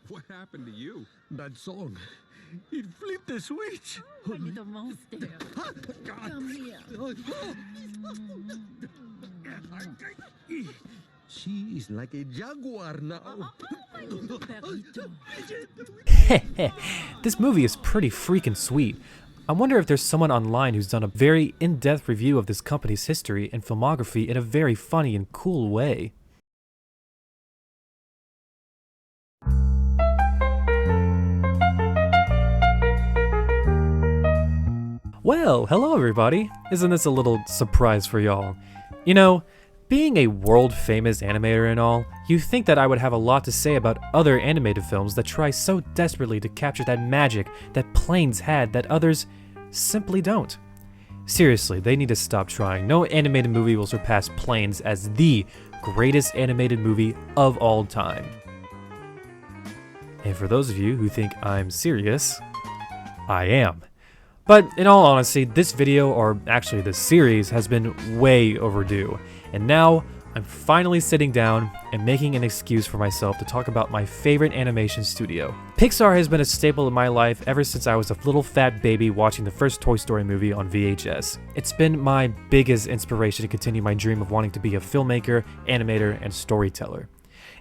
What happened to you? That song. It flipped the switch. My little monster. Come here. She is like a jaguar now. Oh, my little perrito. This movie is pretty freaking sweet. I wonder if there's someone online who's done a very in-depth review of this company's history and filmography in a very funny and cool way. Well, hello everybody! Isn't this a little surprise for y'all? You know, being a world-famous animator and all, you think that I would have a lot to say about other animated films that try so desperately to capture that magic that Planes had that others simply don't. Seriously, they need to stop trying. No animated movie will surpass Planes as the greatest animated movie of all time. And for those of you who think I'm serious, I am. But in all honesty, this video, or actually this series, has been way overdue. And now, I'm finally sitting down and making an excuse for myself to talk about my favorite animation studio. Pixar has been a staple in my life ever since I was a little fat baby watching the first Toy Story movie on VHS. It's been my biggest inspiration to continue my dream of wanting to be a filmmaker, animator, and storyteller.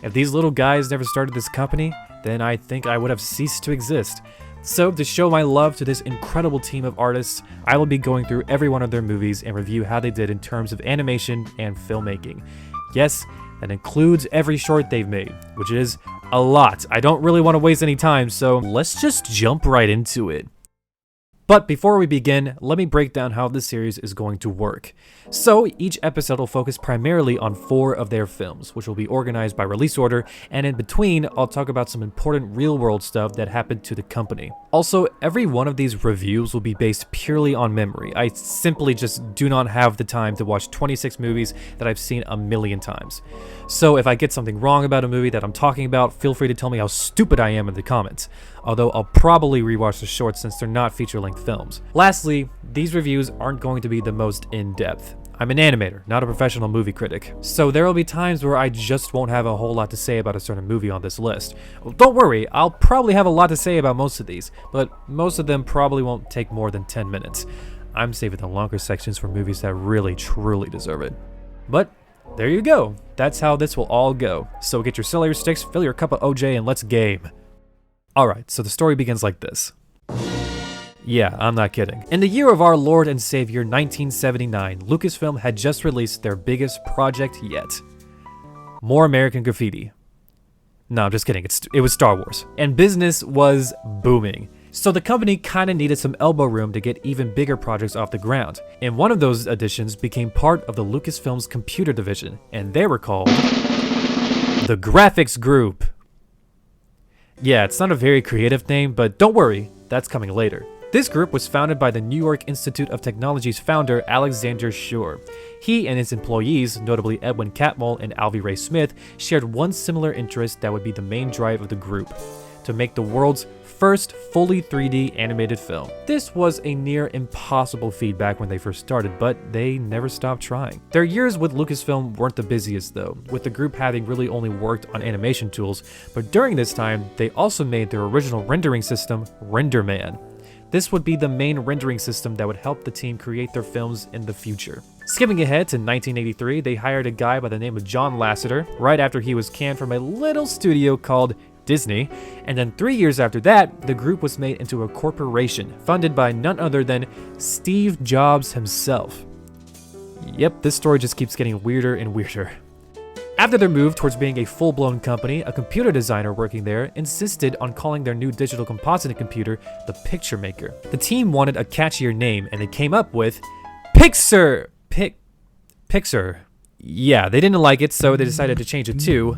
If these little guys never started this company, then I think I would have ceased to exist. So, to show my love to this incredible team of artists, I will be going through every one of their movies and review how they did in terms of animation and filmmaking. Yes, that includes every short they've made, which is a lot. I don't really want to waste any time, so let's just jump right into it. But before we begin, let me break down how this series is going to work. So, each episode will focus primarily on 4 of their films, which will be organized by release order, and in between, I'll talk about some important real-world stuff that happened to the company. Also, every one of these reviews will be based purely on memory. I simply just do not have the time to watch 26 movies that I've seen a million times. So, if I get something wrong about a movie that I'm talking about, feel free to tell me how stupid I am in the comments. Although I'll probably rewatch the shorts since they're not feature-length films. Lastly, these reviews aren't going to be the most in-depth. I'm an animator, not a professional movie critic, so there will be times where I just won't have a whole lot to say about a certain movie on this list. Well, don't worry, I'll probably have a lot to say about most of these, but most of them probably won't take more than 10 minutes. I'm saving the longer sections for movies that really, truly deserve it. But there you go, that's how this will all go. So get your celery sticks, fill your cup of OJ, and let's game. Alright, so the story begins like this. Yeah, I'm not kidding. In the year of our Lord and Savior 1979, Lucasfilm had just released their biggest project yet. More American Graffiti. No, I'm just kidding, it was Star Wars. And business was booming. So the company kinda needed some elbow room to get even bigger projects off the ground. And one of those additions became part of the Lucasfilm's computer division, and they were called the Graphics Group. Yeah, it's not a very creative name, but don't worry, that's coming later. This group was founded by the New York Institute of Technology's founder, Alexander Schur. He and his employees, notably Edwin Catmull and Alvy Ray Smith, shared one similar interest that would be the main drive of the group: to make the world's first fully 3D animated film. This was a near impossible feat back when they first started, but they never stopped trying. Their years with Lucasfilm weren't the busiest though, with the group having really only worked on animation tools, but during this time, they also made their original rendering system, RenderMan. This would be the main rendering system that would help the team create their films in the future. Skipping ahead to 1983, they hired a guy by the name of John Lasseter, right after he was canned from a little studio called Disney, and then 3 years after that, the group was made into a corporation, funded by none other than Steve Jobs himself. Yep, this story just keeps getting weirder and weirder. After their move towards being a full-blown company, a computer designer working there insisted on calling their new digital composite computer the Picture Maker. The team wanted a catchier name, and they came up with PIXAR. PIXAR. Yeah, they didn't like it, so they decided to change it to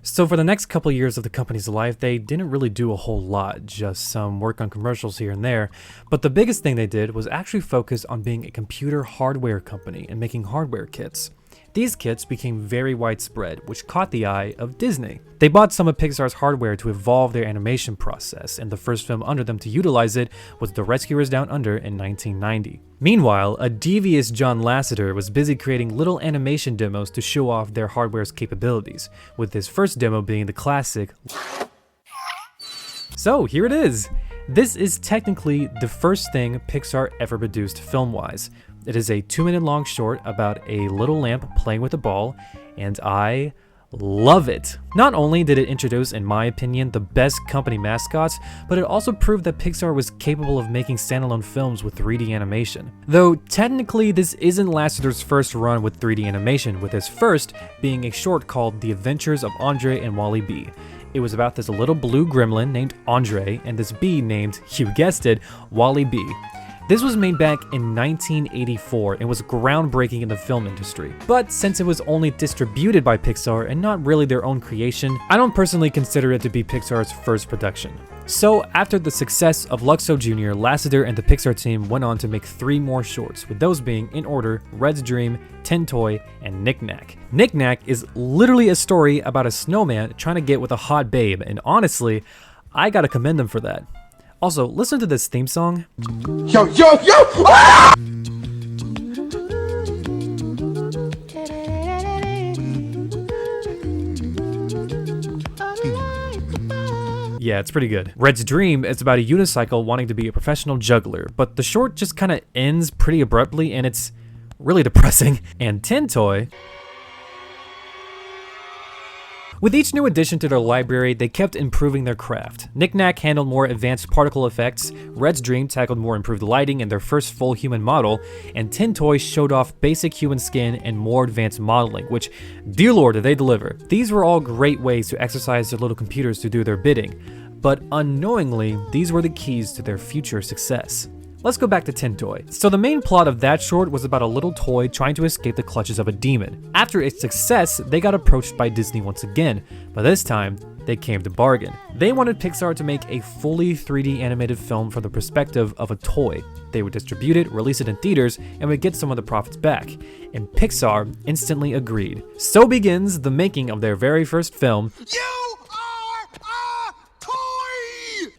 So for the next couple years of the company's life, they didn't really do a whole lot, just some work on commercials here and there. But the biggest thing they did was actually focus on being a computer hardware company and making hardware kits. These kits became very widespread, which caught the eye of Disney. They bought some of Pixar's hardware to evolve their animation process, and the first film under them to utilize it was The Rescuers Down Under in 1990. Meanwhile, a devious John Lasseter was busy creating little animation demos to show off their hardware's capabilities, with his first demo being the classic. So here it is! This is technically the first thing Pixar ever produced film-wise. It is a 2-minute long short about a little lamp playing with a ball, and I love it. Not only did it introduce, in my opinion, the best company mascots, but it also proved that Pixar was capable of making standalone films with 3D animation. Though technically this isn't Lasseter's first run with 3D animation, with his first being a short called The Adventures of Andre and Wally B. It was about this little blue gremlin named Andre and this bee named, you guessed it, Wally B. This was made back in 1984 and was groundbreaking in the film industry. But since it was only distributed by Pixar and not really their own creation, I don't personally consider it to be Pixar's first production. So after the success of Luxo Jr., Lasseter and the Pixar team went on to make 3 more shorts, with those being, in order, Red's Dream, Tin Toy, and Knick Knack. Knick Knack is literally a story about a snowman trying to get with a hot babe, and honestly, I gotta commend them for that. Also, listen to this theme song. Yo, yo, yo! Ah! Yeah, it's pretty good. Red's Dream is about a unicycle wanting to be a professional juggler, but the short just kind of ends pretty abruptly and it's really depressing. And Tin Toy, with each new addition to their library, they kept improving their craft. Knick Knack handled more advanced particle effects, Red's Dream tackled more improved lighting and their first full human model, and Tin Toy showed off basic human skin and more advanced modeling, which, dear lord, did they deliver. These were all great ways to exercise their little computers to do their bidding, but unknowingly, these were the keys to their future success. Let's go back to Tin Toy. So the main plot of that short was about a little toy trying to escape the clutches of a demon. After its success, they got approached by Disney once again, but this time, they came to bargain. They wanted Pixar to make a fully 3D animated film from the perspective of a toy. They would distribute it, release it in theaters, and would get some of the profits back. And Pixar instantly agreed. So begins the making of their very first film.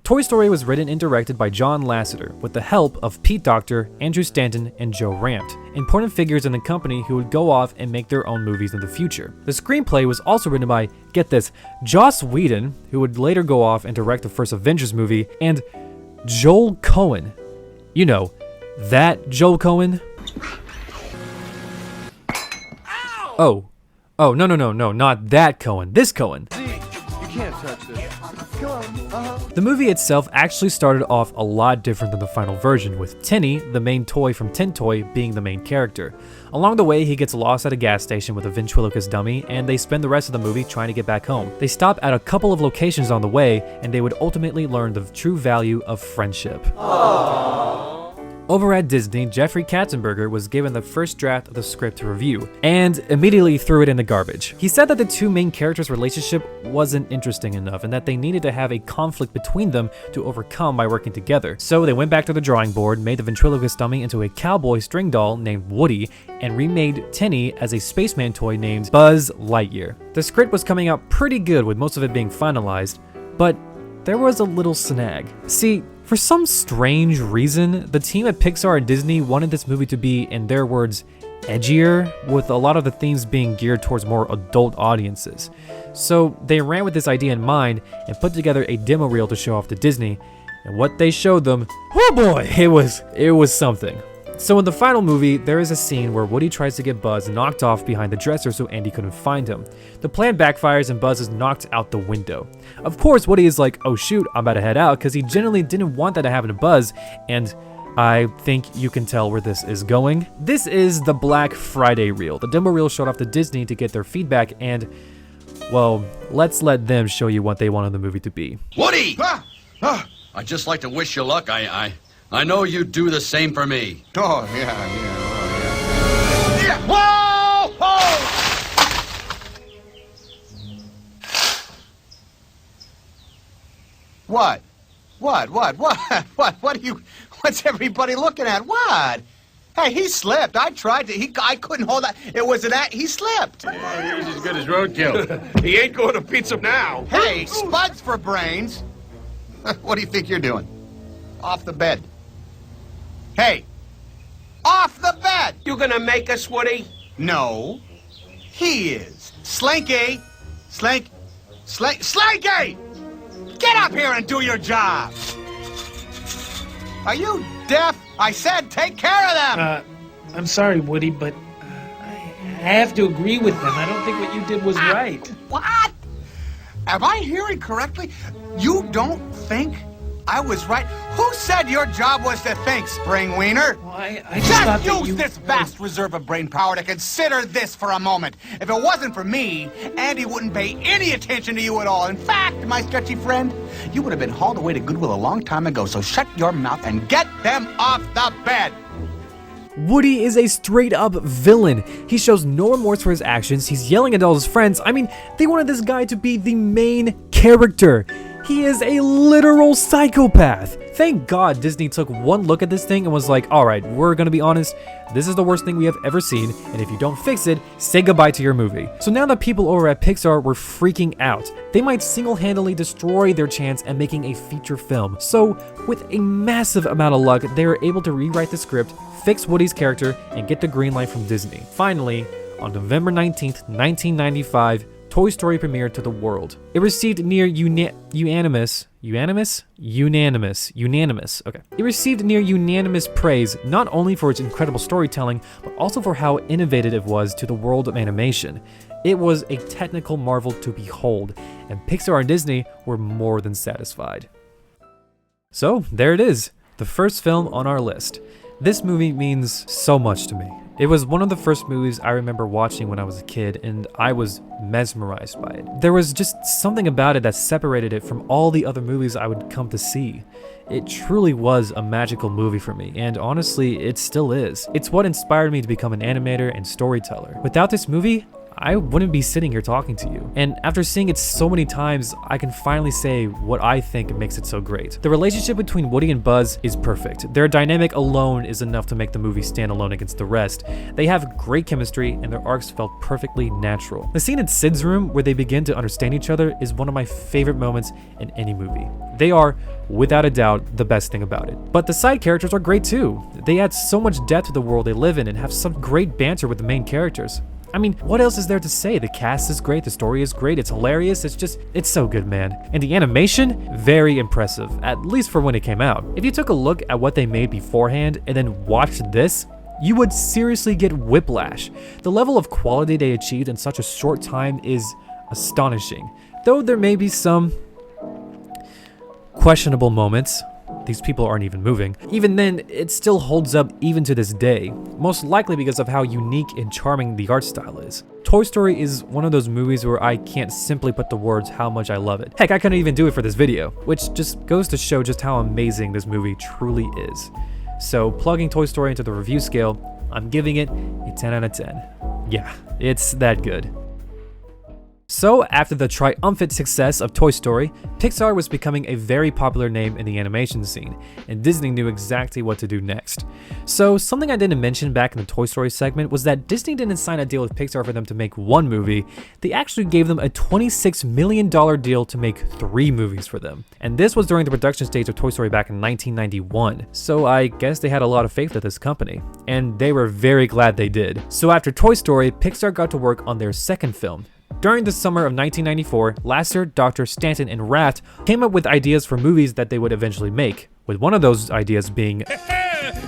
Toy Story was written and directed by John Lasseter, with the help of Pete Docter, Andrew Stanton, and Joe Ranft, important figures in the company who would go off and make their own movies in the future. The screenplay was also written by, get this, Joss Whedon, who would later go off and direct the first Avengers movie, and Joel Cohen. You know, that Joel Cohen. Oh, no, not that Cohen, this Cohen. You can't touch this. Come on, The movie itself actually started off a lot different than the final version, with Tinny, the main toy from Tin Toy, being the main character. Along the way, he gets lost at a gas station with a ventriloquist dummy, and they spend the rest of the movie trying to get back home. They stop at a couple of locations on the way, and they would ultimately learn the true value of friendship. Aww. Over at Disney, Jeffrey Katzenberger was given the first draft of the script to review, and immediately threw it in the garbage. He said that the two main characters' relationship wasn't interesting enough, and that they needed to have a conflict between them to overcome by working together. So they went back to the drawing board, made the ventriloquist dummy into a cowboy string doll named Woody, and remade Tinny as a spaceman toy named Buzz Lightyear. The script was coming out pretty good, with most of it being finalized, but there was a little snag. See, for some strange reason, the team at Pixar and Disney wanted this movie to be, in their words, edgier, with a lot of the themes being geared towards more adult audiences. So they ran with this idea in mind and put together a demo reel to show off to Disney, and what they showed them, oh boy, it was something. So in the final movie, there is a scene where Woody tries to get Buzz knocked off behind the dresser so Andy couldn't find him. The plan backfires and Buzz is knocked out the window. Of course, Woody is like, oh shoot, I'm about to head out, because he genuinely didn't want that to happen to Buzz, and I think you can tell where this is going. This is the Black Friday reel. The demo reel showed off to Disney to get their feedback, and, well, let's let them show you what they wanted the movie to be. Woody! I'd just like to wish you luck. I know you'd do the same for me. Oh, yeah. Whoa! Whoa! What are you, what's everybody looking at? What? Hey, he slipped. I tried to. I couldn't hold that. It was he slipped. He's as good as roadkill. He ain't going to pizza now. Hey, spuds for brains. What do you think you're doing? Off the bed. Hey, off the bed. You gonna make us, Woody? No, he is. Slinky. Slinky! Get up here and do your job. Are you deaf? I said take care of them. I'm sorry, Woody, but I have to agree with them. I don't think what you did was right. What? Am I hearing correctly? You don't think I was right? Who said your job was to think, Spring Wiener? Well, I just thought that use you... this vast reserve of brain power to consider this for a moment. If it wasn't for me, Andy wouldn't pay any attention to you at all. In fact, my sketchy friend, you would have been hauled away to Goodwill a long time ago, so shut your mouth and get them off the bed. Woody is a straight up villain. He shows no remorse for his actions. He's yelling at all his friends. I mean, they wanted this guy to be the main character. He is a literal psychopath. Thank God Disney took one look at this thing and was like, alright, we're gonna be honest, this is the worst thing we have ever seen, and if you don't fix it, say goodbye to your movie. So now that people over at Pixar were freaking out, they might single-handedly destroy their chance at making a feature film. So, with a massive amount of luck, they were able to rewrite the script, fix Woody's character, and get the green light from Disney. Finally, on November 19th, 1995, Toy Story premiered to the world. It received near unanimous praise, not only for its incredible storytelling, but also for how innovative it was to the world of animation. It was a technical marvel to behold, and Pixar and Disney were more than satisfied. So, there it is, the first film on our list. This movie means so much to me. It was one of the first movies I remember watching when I was a kid, and I was mesmerized by it. There was just something about it that separated it from all the other movies I would come to see. It truly was a magical movie for me, and honestly, it still is. It's what inspired me to become an animator and storyteller. Without this movie, I wouldn't be sitting here talking to you. And after seeing it so many times, I can finally say what I think makes it so great. The relationship between Woody and Buzz is perfect. Their dynamic alone is enough to make the movie stand alone against the rest. They have great chemistry, and their arcs felt perfectly natural. The scene in Sid's room where they begin to understand each other is one of my favorite moments in any movie. They are, without a doubt, the best thing about it. But the side characters are great too. They add so much depth to the world they live in and have some great banter with the main characters. I mean, what else is there to say? The cast is great, the story is great, it's hilarious, it's so good, man. And the animation, very impressive, at least for when it came out. If you took a look at what they made beforehand and then watched this, you would seriously get whiplash. The level of quality they achieved in such a short time is astonishing. Though there may be some questionable moments. These people aren't even moving. Even then, it still holds up even to this day, most likely because of how unique and charming the art style is. Toy Story is one of those movies where I can't simply put the words how much I love it. Heck, I couldn't even do it for this video, which just goes to show just how amazing this movie truly is. So plugging Toy Story into the review scale, I'm giving it a 10 out of 10. Yeah, it's that good. So, after the triumphant success of Toy Story, Pixar was becoming a very popular name in the animation scene, and Disney knew exactly what to do next. So, something I didn't mention back in the Toy Story segment was that Disney didn't sign a deal with Pixar for them to make one movie, they actually gave them a $26 million deal to make 3 movies for them. And this was during the production stage of Toy Story back in 1991, so I guess they had a lot of faith in this company, and they were very glad they did. So after Toy Story, Pixar got to work on their second film. During the summer of 1994, Lasser, Dr. Stanton, and Raft came up with ideas for movies that they would eventually make, with one of those ideas being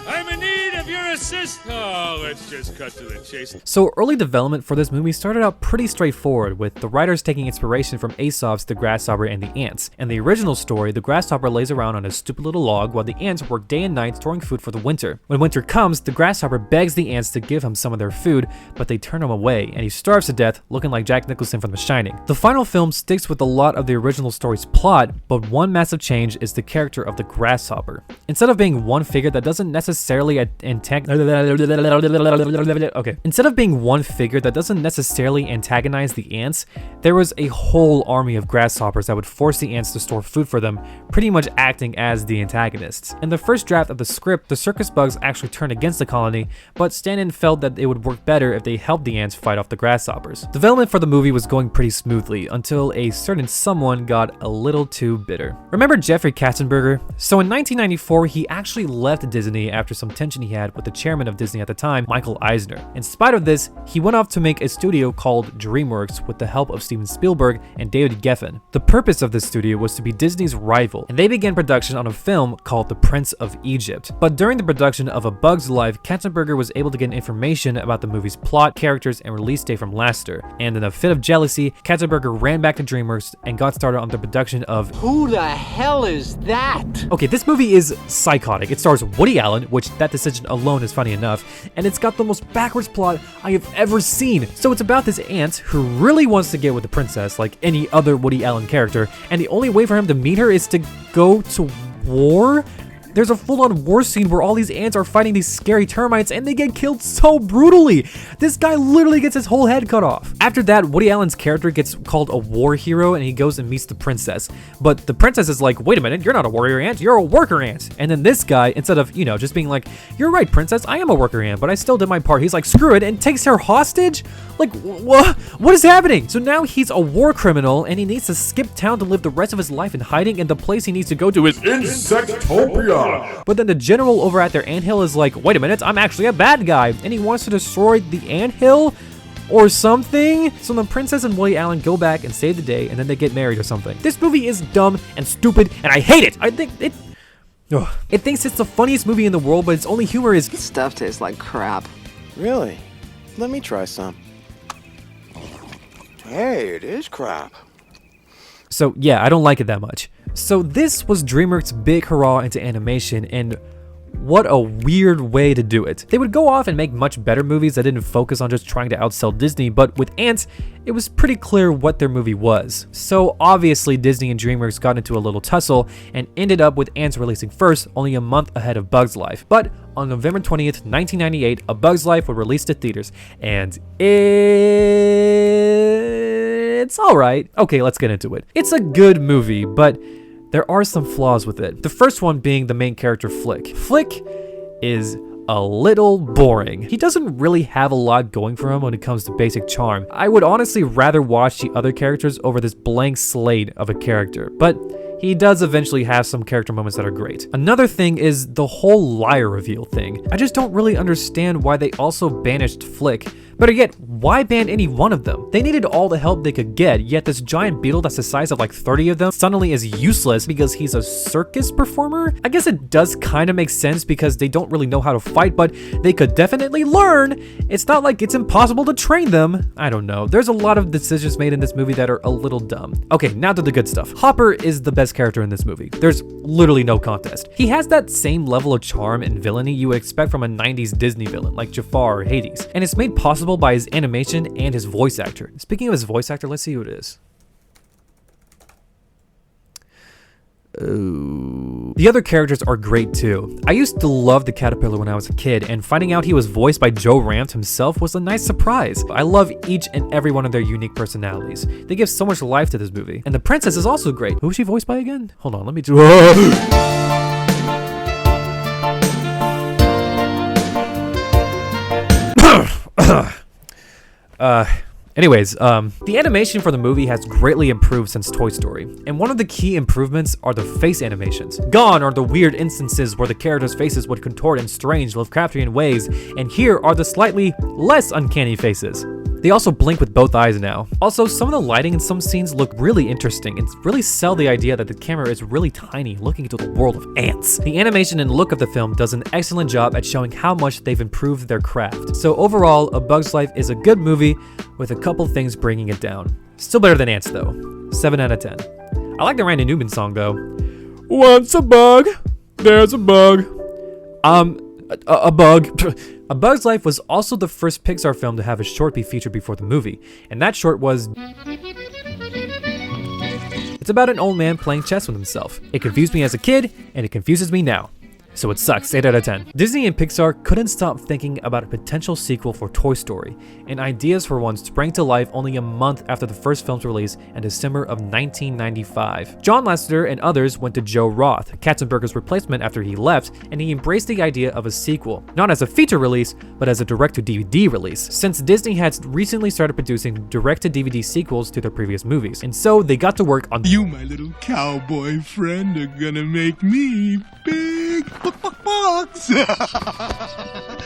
I'm in need of your assist. Oh, let's just cut to the chase. So early development for this movie started out pretty straightforward, with the writers taking inspiration from Aesop's The Grasshopper and the Ants. In the original story, the grasshopper lays around on a stupid little log while the ants work day and night storing food for the winter. When winter comes, the grasshopper begs the ants to give him some of their food, but they turn him away, and he starves to death, looking like Jack Nicholson from The Shining. The final film sticks with a lot of the original story's plot, but one massive change is the character of the grasshopper. Instead of being one figure that doesn't necessarily antagonizes Okay. Instead of being one figure that doesn't necessarily antagonize the ants, there was a whole army of grasshoppers that would force the ants to store food for them, pretty much acting as the antagonists. In the first draft of the script, the circus bugs actually turned against the colony, but Stanton felt that it would work better if they helped the ants fight off the grasshoppers. Development for the movie was going pretty smoothly until a certain someone got a little too bitter. Remember Jeffrey Katzenberger? So in 1994, he actually left Disney after some tension he had with the chairman of Disney at the time, Michael Eisner. In spite of this, he went off to make a studio called DreamWorks with the help of Steven Spielberg and David Geffen. The purpose of this studio was to be Disney's rival, and they began production on a film called The Prince of Egypt. But during the production of A Bug's Life, Katzenberger was able to get information about the movie's plot, characters, and release date from Lasseter. And in a fit of jealousy, Katzenberger ran back to DreamWorks and got started on the production of Who the hell is that? Okay, this movie is psychotic. It stars Woody Allen, which that decision alone is funny enough, and it's got the most backwards plot I have ever seen. So it's about this aunt who really wants to get with the princess like any other Woody Allen character, and the only way for him to meet her is to go to war? There's a full-on war scene where all these ants are fighting these scary termites and they get killed so brutally. This guy literally gets his whole head cut off. After that, Woody Allen's character gets called a war hero and he goes and meets the princess. But the princess is like, wait a minute, you're not a warrior ant, you're a worker ant. And then this guy, instead of, just being like, you're right, princess, I am a worker ant, but I still did my part. He's like, screw it, and takes her hostage? Like, what is happening? So now he's a war criminal and he needs to skip town to live the rest of his life in hiding, and the place he needs to go to is Insectopia. But then the general over at their anthill is like, wait a minute, I'm actually a bad guy, and he wants to destroy the anthill or something. So the princess and Woody Allen go back and save the day, and then they get married or something. This movie is dumb and stupid, and I hate it. I think it thinks it's the funniest movie in the world, but its only humor is This stuff tastes like crap. Really? Let me try some. Hey, it is crap. So yeah, I don't like it that much. So this was DreamWorks' big hurrah into animation, and what a weird way to do it. They would go off and make much better movies that didn't focus on just trying to outsell Disney, but with Ants, it was pretty clear what their movie was. So obviously Disney and DreamWorks got into a little tussle and ended up with Ants releasing first, only a month ahead of Bug's Life. But on November 20th, 1998, A Bug's Life would release to theaters, and it's alright. Okay, let's get into it. It's a good movie, but there are some flaws with it. The first one being the main character, Flick. Flick is a little boring. He doesn't really have a lot going for him when it comes to basic charm. I would honestly rather watch the other characters over this blank slate of a character, but he does eventually have some character moments that are great. Another thing is the whole liar reveal thing. I just don't really understand why they also banished Flick. Better yet, why ban any one of them? They needed all the help they could get, yet this giant beetle that's the size of like 30 of them suddenly is useless because he's a circus performer? I guess it does kind of make sense because they don't really know how to fight, but they could definitely learn. It's not like it's impossible to train them. I don't know. There's a lot of decisions made in this movie that are a little dumb. Okay, now to the good stuff. Hopper is the best character in this movie. There's literally no contest. He has that same level of charm and villainy you would expect from a 90s Disney villain like Jafar or Hades, and it's made possible by his animation and his voice actor. Speaking of his voice actor, let's see who it is. Oh. The other characters are great too. I used to love the caterpillar when I was a kid, and finding out he was voiced by Joe Ranft himself was a nice surprise. I love each and every one of their unique personalities. They give so much life to this movie. And the princess is also great. Who is she voiced by again? Hold on, let me do Anyways, the animation for the movie has greatly improved since Toy Story, and one of the key improvements are the face animations. Gone are the weird instances where the characters' faces would contort in strange Lovecraftian ways, and here are the slightly less uncanny faces. They also blink with both eyes now. Also, some of the lighting in some scenes look really interesting and really sell the idea that the camera is really tiny looking into the world of ants. The animation and look of the film does an excellent job at showing how much they've improved their craft. So overall, A Bug's Life is a good movie with a couple things bringing it down. Still better than Ants though. 7 out of 10. I like the Randy Newman song though. Once a bug, there's a bug. A bug. A Bug's Life was also the first Pixar film to have a short be featured before the movie, and that short was... It's about an old man playing chess with himself. It confused me as a kid, and it confuses me now. So it sucks, 8 out of 10. Disney and Pixar couldn't stop thinking about a potential sequel for Toy Story, and ideas for one sprang to life only a month after the first film's release in December of 1995. John Lasseter and others went to Joe Roth, Katzenberger's replacement after he left, and he embraced the idea of a sequel, not as a feature release, but as a direct-to-DVD release, since Disney had recently started producing direct-to-DVD sequels to their previous movies, and so they got to work on You, my little cowboy friend, are gonna make me big bucks.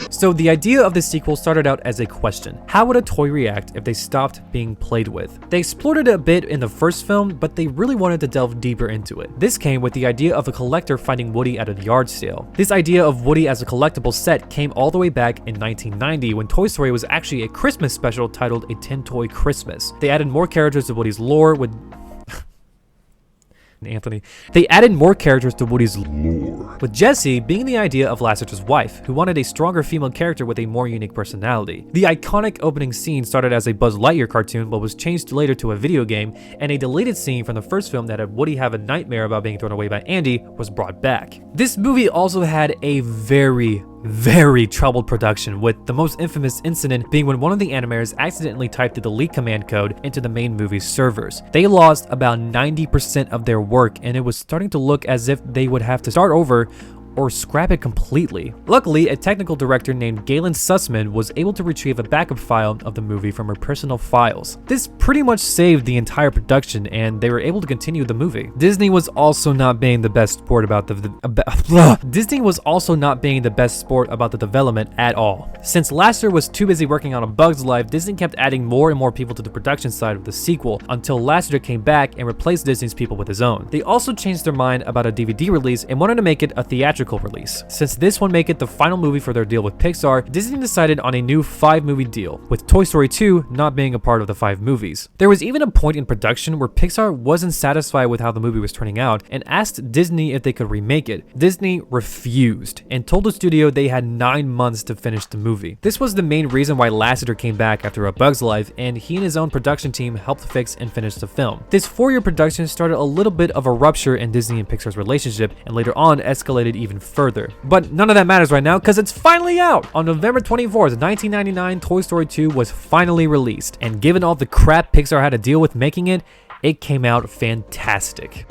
So the idea of the sequel started out as a question. How would a toy react if they stopped being played with? They explored it a bit in the first film, but they really wanted to delve deeper into it. This came with the idea of a collector finding Woody at a yard sale. This idea of Woody as a collectible set came all the way back in 1990 when Toy Story was actually a Christmas special titled A 10-Toy Christmas. They added more characters to Woody's lore with They added more characters to Woody's lore, with Jessie being the idea of Lasseter's wife, who wanted a stronger female character with a more unique personality. The iconic opening scene started as a Buzz Lightyear cartoon but was changed later to a video game, and a deleted scene from the first film that had Woody have a nightmare about being thrown away by Andy was brought back. This movie also had a very troubled production, with the most infamous incident being when one of the animators accidentally typed the delete command code into the main movie's servers. They lost about 90% of their work, and it was starting to look as if they would have to start over or scrap it completely. Luckily, a technical director named Galen Sussman was able to retrieve a backup file of the movie from her personal files. This pretty much saved the entire production, and they were able to continue the movie. Disney was also not being the best sport about the development at all. Since Lasseter was too busy working on A Bug's Life, Disney kept adding more and more people to the production side of the sequel until Lasseter came back and replaced Disney's people with his own. They also changed their mind about a DVD release and wanted to make it a theatrical release. Since this would make it the final movie for their deal with Pixar, Disney decided on a new 5-movie deal, with Toy Story 2 not being a part of the 5 movies. There was even a point in production where Pixar wasn't satisfied with how the movie was turning out and asked Disney if they could remake it. Disney refused and told the studio they had 9 months to finish the movie. This was the main reason why Lasseter came back after A Bug's Life, and he and his own production team helped fix and finish the film. This 4-year production started a little bit of a rupture in Disney and Pixar's relationship, and later on escalated even further. But none of that matters right now because it's finally out! On November 24th, 1999, Toy Story 2 was finally released, and given all the crap Pixar had to deal with making it, it came out fantastic.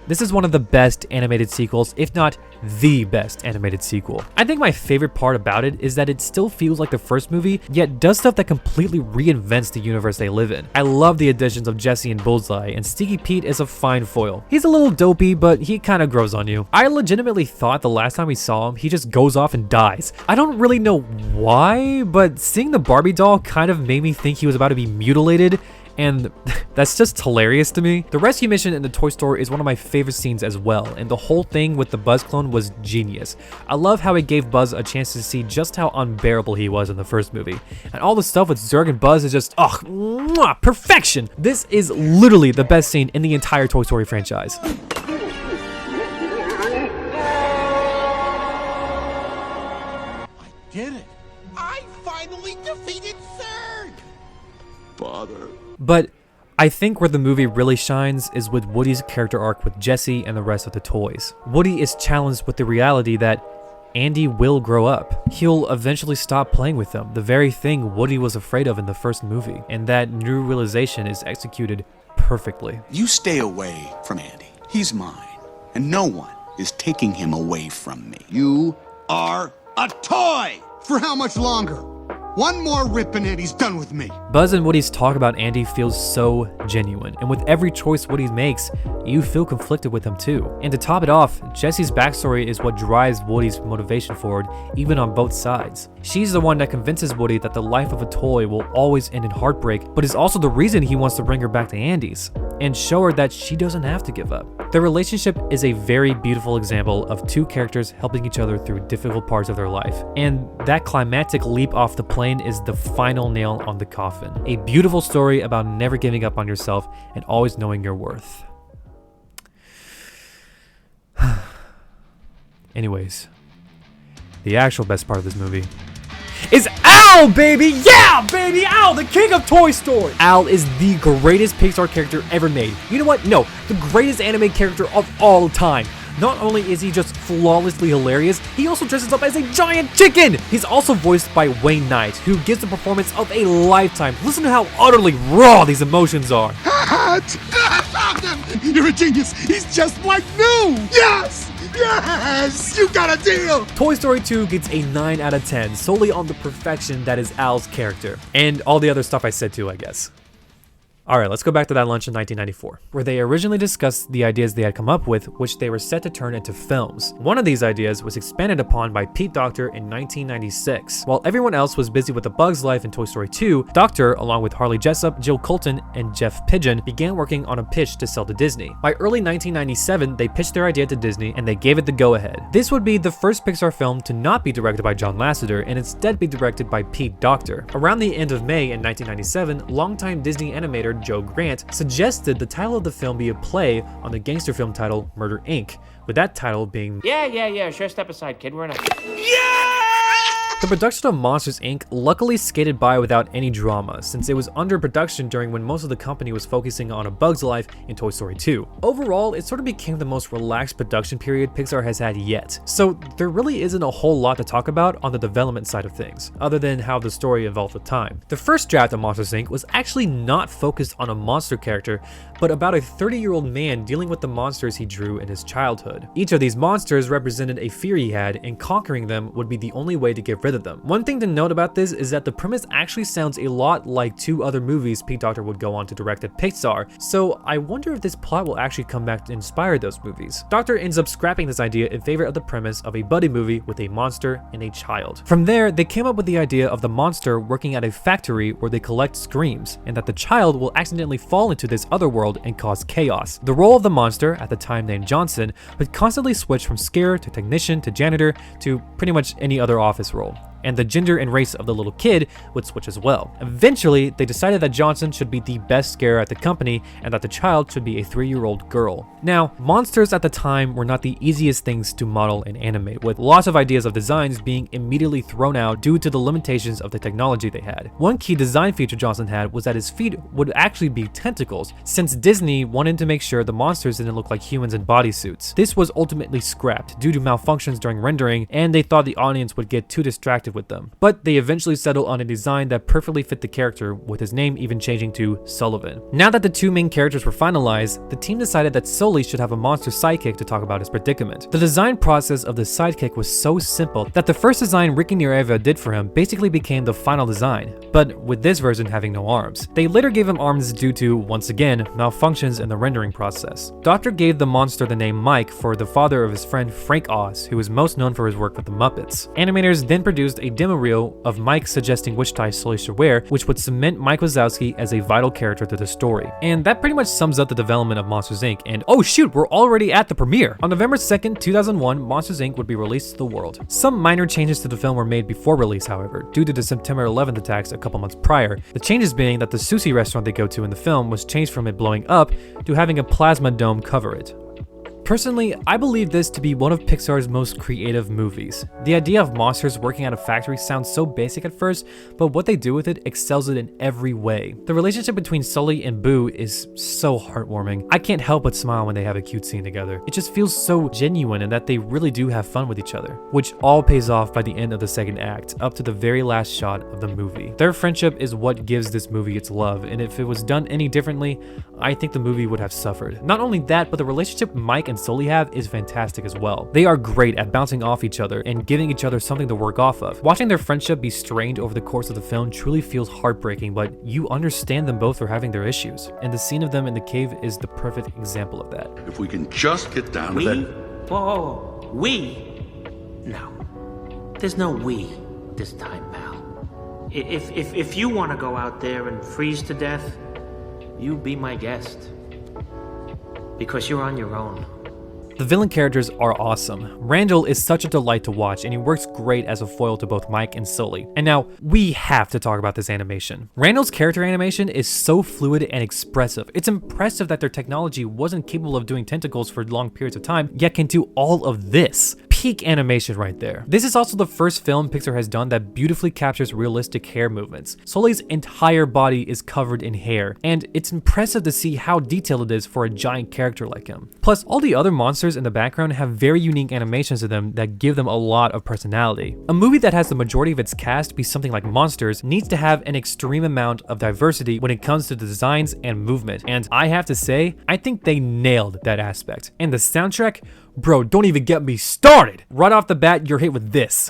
This is one of the best animated sequels, if not the best animated sequel. I think my favorite part about it is that it still feels like the first movie, yet does stuff that completely reinvents the universe they live in. I love the additions of Jessie and Bullseye, and Stinky Pete is a fine foil. He's a little dopey, but he kind of grows on you. I legitimately thought the last time we saw him, he just goes off and dies. I don't really know why, but seeing the Barbie doll kind of made me think he was about to be mutilated, and that's just hilarious to me. The rescue mission in the Toy Story is one of my favorite scenes as well, and the whole thing with the Buzz clone was genius. I love how it gave Buzz a chance to see just how unbearable he was in the first movie. And all the stuff with Zurg and Buzz is just, mwah, perfection! This is literally the best scene in the entire Toy Story franchise. I did it! I finally defeated Zurg! Father. But I think where the movie really shines is with Woody's character arc with Jessie and the rest of the toys. Woody is challenged with the reality that Andy will grow up. He'll eventually stop playing with them, the very thing Woody was afraid of in the first movie, and that new realization is executed perfectly. You stay away from Andy. He's mine, and no one is taking him away from me. You are a toy! For how much longer? One more rip and Andy's done with me. Buzz and Woody's talk about Andy feels so genuine, and with every choice Woody makes, you feel conflicted with him too. And to top it off, Jessie's backstory is what drives Woody's motivation forward, even on both sides. She's the one that convinces Woody that the life of a toy will always end in heartbreak, but is also the reason he wants to bring her back to Andy's, and show her that she doesn't have to give up. Their relationship is a very beautiful example of two characters helping each other through difficult parts of their life, and that climactic leap off the plane is the final nail on the coffin. A beautiful story about never giving up on yourself and always knowing your worth. Anyways, the actual best part of this movie is Al, baby! Yeah, baby! Al, the king of Toy Story! Al is the greatest Pixar character ever made. You know what? No, the greatest anime character of all time. Not only is he just flawlessly hilarious, he also dresses up as a giant chicken! He's also voiced by Wayne Knight, who gives the performance of a lifetime. Listen to how utterly raw these emotions are. I found him! You're a genius! He's just like new! Yes! Yes! You got a deal! Toy Story 2 gets a 9 out of 10, solely on the perfection that is Al's character. And all the other stuff I said too, I guess. Alright, let's go back to that lunch in 1994, where they originally discussed the ideas they had come up with, which they were set to turn into films. One of these ideas was expanded upon by Pete Docter in 1996. While everyone else was busy with A Bug's Life and Toy Story 2, Docter, along with Harley Jessup, Jill Colton, and Jeff Pigeon, began working on a pitch to sell to Disney. By early 1997, they pitched their idea to Disney, and they gave it the go-ahead. This would be the first Pixar film to not be directed by John Lasseter, and instead be directed by Pete Docter. Around the end of May in 1997, longtime Disney animator Joe Grant suggested the title of the film be a play on the gangster film title Murder, Inc., with that title being Yeah, sure, step aside, kid, we're not... The production of Monsters, Inc. luckily skated by without any drama, since it was under production during when most of the company was focusing on A Bug's Life and Toy Story 2. Overall, it sort of became the most relaxed production period Pixar has had yet, so there really isn't a whole lot to talk about on the development side of things, other than how the story evolved with time. The first draft of Monsters, Inc. was actually not focused on a monster character, but about a 30-year-old man dealing with the monsters he drew in his childhood. Each of these monsters represented a fear he had, and conquering them would be the only way to get rid of them. One thing to note about this is that the premise actually sounds a lot like 2 other movies Pete Docter would go on to direct at Pixar, so I wonder if this plot will actually come back to inspire those movies. Docter ends up scrapping this idea in favor of the premise of a buddy movie with a monster and a child. From there, they came up with the idea of the monster working at a factory where they collect screams, and that the child will accidentally fall into this other world and cause chaos. The role of the monster, at the time named Johnson, would constantly switch from scarer to technician to janitor to pretty much any other office role, and the gender and race of the little kid would switch as well. Eventually, they decided that Johnson should be the best scarer at the company and that the child should be a 3-year-old girl. Now, monsters at the time were not the easiest things to model and animate, with lots of ideas of designs being immediately thrown out due to the limitations of the technology they had. One key design feature Johnson had was that his feet would actually be tentacles, since Disney wanted to make sure the monsters didn't look like humans in bodysuits. This was ultimately scrapped due to malfunctions during rendering, and they thought the audience would get too distracted with them. But they eventually settled on a design that perfectly fit the character, with his name even changing to Sullivan. Now that the 2 main characters were finalized, the team decided that Sully should have a monster sidekick to talk about his predicament. The design process of the sidekick was so simple that the first design Ricky Nieva did for him basically became the final design, but with this version having no arms. They later gave him arms due to, once again, malfunctions in the rendering process. Docter gave the monster the name Mike for the father of his friend Frank Oz, who is most known for his work with the Muppets. Animators then produced a demo reel of Mike suggesting which tie Sully should wear, which would cement Mike Wazowski as a vital character to the story. And that pretty much sums up the development of Monsters, Inc. And oh shoot, we're already at the premiere! On November 2nd, 2001, Monsters, Inc. would be released to the world. Some minor changes to the film were made before release, however, due to the September 11th attacks a couple months prior. The changes being that the sushi restaurant they go to in the film was changed from it blowing up to having a plasma dome cover it. Personally, I believe this to be one of Pixar's most creative movies. The idea of monsters working at a factory sounds so basic at first, but what they do with it excels it in every way. The relationship between Sully and Boo is so heartwarming. I can't help but smile when they have a cute scene together. It just feels so genuine and that they really do have fun with each other, which all pays off by the end of the second act, up to the very last shot of the movie. Their friendship is what gives this movie its love, and if it was done any differently, I think the movie would have suffered. Not only that, but the relationship Mike and Sully have is fantastic as well. They are great at bouncing off each other and giving each other something to work off of. Watching their friendship be strained over the course of the film truly feels heartbreaking, but you understand them both for having their issues, and the scene of them in the cave is the perfect example of that. If we can just get down to that. Whoa, we? No. There's no we this time, pal. If you want to go out there and freeze to death, you be my guest. Because you're on your own. The villain characters are awesome. Randall is such a delight to watch, and he works great as a foil to both Mike and Sully. And now, we have to talk about this animation. Randall's character animation is so fluid and expressive. It's impressive that their technology wasn't capable of doing tentacles for long periods of time, yet can do all of this. peak animation right there. This is also the first film Pixar has done that beautifully captures realistic hair movements. Sully's entire body is covered in hair, and it's impressive to see how detailed it is for a giant character like him. Plus, all the other monsters in the background have very unique animations to them that give them a lot of personality. A movie that has the majority of its cast be something like Monsters needs to have an extreme amount of diversity when it comes to the designs and movement, and I have to say, I think they nailed that aspect. And the soundtrack? Bro, don't even get me started! Right off the bat, you're hit with this.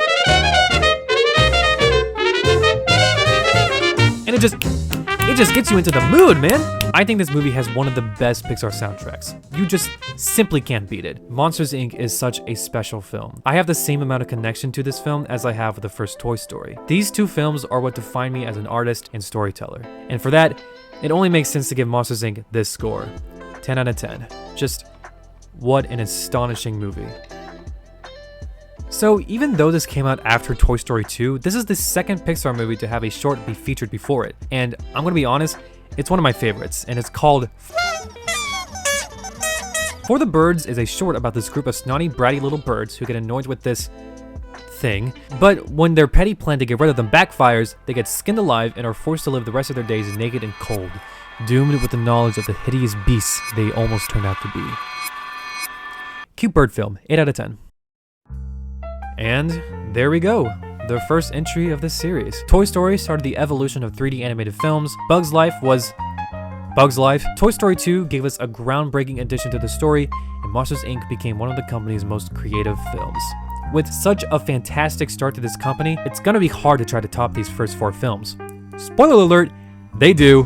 And it just gets you into the mood, man! I think this movie has one of the best Pixar soundtracks. You just simply can't beat it. Monsters, Inc. is such a special film. I have the same amount of connection to this film as I have with the first Toy Story. These two films are what define me as an artist and storyteller. And for that, it only makes sense to give Monsters, Inc. this score. 10 out of 10. Just what an astonishing movie. So even though this came out after Toy Story 2, this is the second Pixar movie to have a short be featured before it. And I'm gonna be honest, it's one of my favorites, and it's called For the Birds is a short about this group of snotty, bratty little birds who get annoyed with this thing, but when their petty plan to get rid of them backfires, they get skinned alive and are forced to live the rest of their days naked and cold, doomed with the knowledge of the hideous beasts they almost turned out to be. Cute bird film, 8 out of 10. And there we go, the first entry of this series. Toy Story started the evolution of 3D animated films. Bugs Life was Bugs Life. Toy Story 2 gave us a groundbreaking addition to the story, and Monsters, Inc. became one of the company's most creative films. With such a fantastic start to this company, it's gonna be hard to try to top these first 4 films. Spoiler alert, they do.